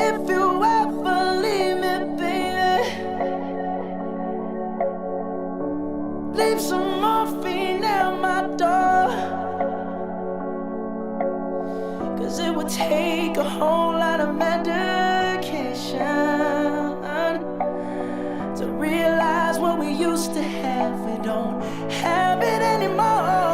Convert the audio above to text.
If you ever leave me, baby, leave some morphine at my door. 'Cause it would take a whole lot of medication to realize what we used to have. We don't have it anymore.